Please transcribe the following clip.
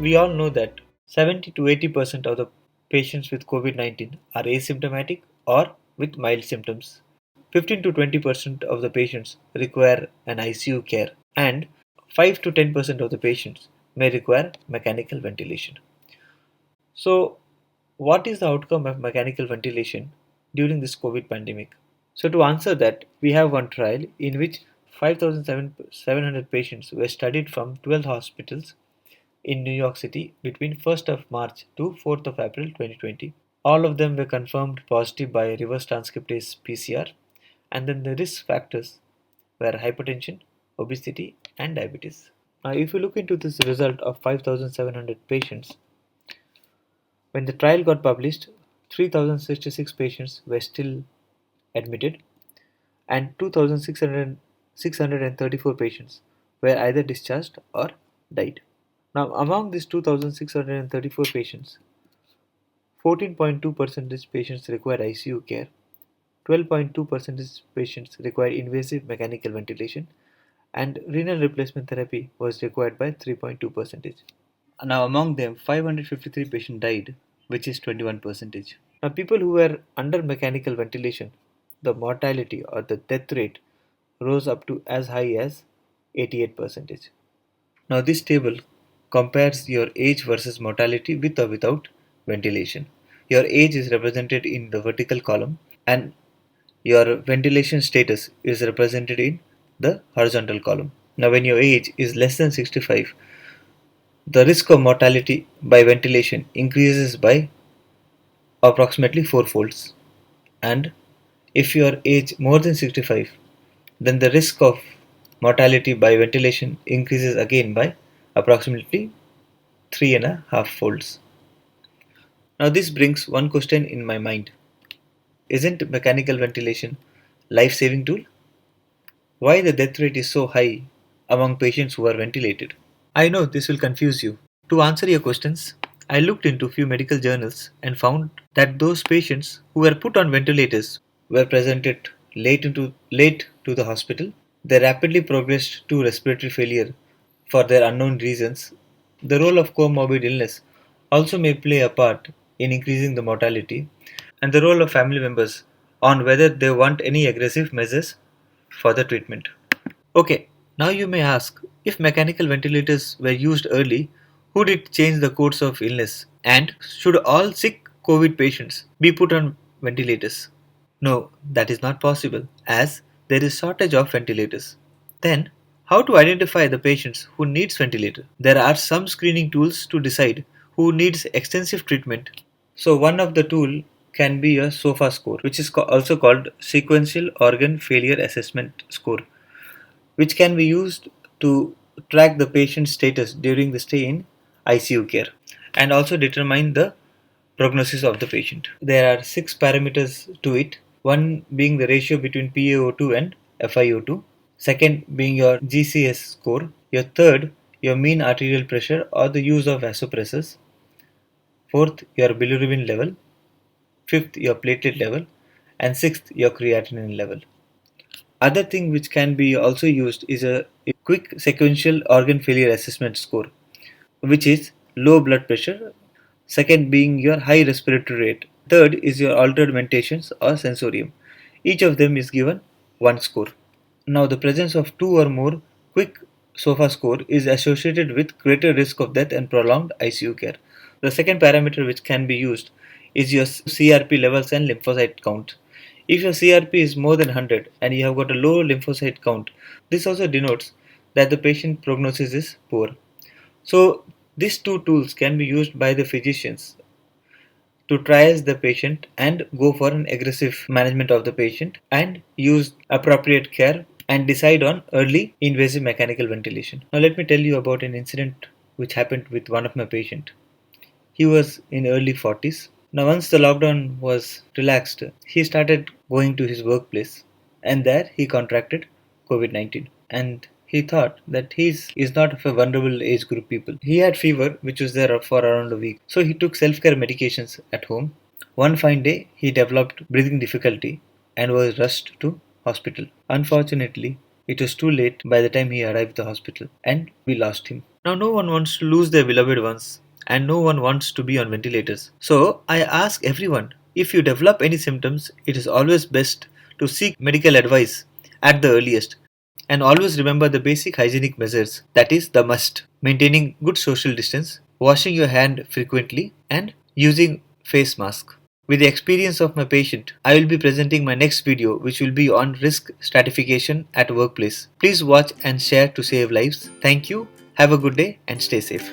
We all know that 70 to 80% of the patients with COVID 19 are asymptomatic or with mild symptoms. 15 to 20% of the patients require an ICU care, and 5 to 10% of the patients may require mechanical ventilation. So, what is the outcome of mechanical ventilation during this COVID pandemic? So, to answer that, we have one trial in which 5,700 patients were studied from 12 hospitals in New York City between 1st of March to 4th of April 2020. All of them were confirmed positive by reverse transcriptase PCR, and then the risk factors were hypertension, obesity, and diabetes. Now, if you look into this result of 5,700 patients, when the trial got published, 3,066 patients were still admitted, and 2,634 patients were either discharged or died. Now, among these 2,634 patients, 14.2% patients required ICU care, 12.2% patients required invasive mechanical ventilation, and renal replacement therapy was required by 3.2%. Now, among them, 553 patients died, which is 21%. Now, people who were under mechanical ventilation, the mortality or the death rate rose up to as high as 88%. Now, this table compares your age versus mortality with or without ventilation. Your age is represented in the vertical column, and your ventilation status is represented in the horizontal column. Now, when your age is less than 65, the risk of mortality by ventilation increases by approximately fourfolds. And if your age more than 65, then the risk of mortality by ventilation increases again by approximately three and a half folds. Now, this brings one question in my mind. Isn't mechanical ventilation life-saving tool? Why the death rate is so high among patients who are ventilated? I know this will confuse you. To answer your questions, I looked into few medical journals and found that those patients who were put on ventilators were presented late to the hospital. They rapidly progressed to respiratory failure for their unknown reasons. The role of comorbid illness also may play a part in increasing the mortality, and the role of family members on whether they want any aggressive measures for the treatment. Okay, now you may ask, if mechanical ventilators were used early, who did change the course of illness? And should all sick COVID patients be put on ventilators? No, that is not possible as there is shortage of ventilators. Then, how to identify the patients who needs ventilator? There are some screening tools to decide who needs extensive treatment. So one of the tool can be a SOFA score, which is also called sequential organ failure assessment score, which can be used to track the patient's status during the stay in ICU care and also determine the prognosis of the patient. There are six parameters to it, one being the ratio between PaO2 and FiO2, second being your GCS score, your third, your mean arterial pressure or the use of vasopressors, fourth, your bilirubin level, fifth, your platelet level, and sixth, your creatinine level. Other thing which can be also used is a quick sequential organ failure assessment score, which is low blood pressure, second being your high respiratory rate, third is your altered mentations or sensorium. Each of them is given one score. Now, the presence of two or more quick SOFA score is associated with greater risk of death and prolonged ICU care. The second parameter which can be used is your CRP levels and lymphocyte count. If your CRP is more than 100 and you have got a low lymphocyte count, this also denotes that the patient prognosis is poor. So, these two tools can be used by the physicians to triage the patient and go for an aggressive management of the patient and use appropriate care and decide on early invasive mechanical ventilation. Now let me tell you about an incident which happened with one of my patients. He was in early 40s. Now once the lockdown was relaxed, he started going to his workplace and there he contracted COVID-19 and he thought that he is not of a vulnerable age group people. He had fever which was there for around a week. So he took self-care medications at home. One fine day he developed breathing difficulty and was rushed to hospital. Unfortunately, it was too late by the time he arrived at the hospital and we lost him. Now, no one wants to lose their beloved ones, and no one wants to be on ventilators. So, I ask everyone, if you develop any symptoms, it is always best to seek medical advice at the earliest. And always remember the basic hygienic measures, that is, the must: maintaining good social distance, washing your hand frequently, and using face mask. With the experience of my patient, I will be presenting my next video, which will be on risk stratification at workplace. Please watch and share to save lives. Thank you, have a good day, and stay safe.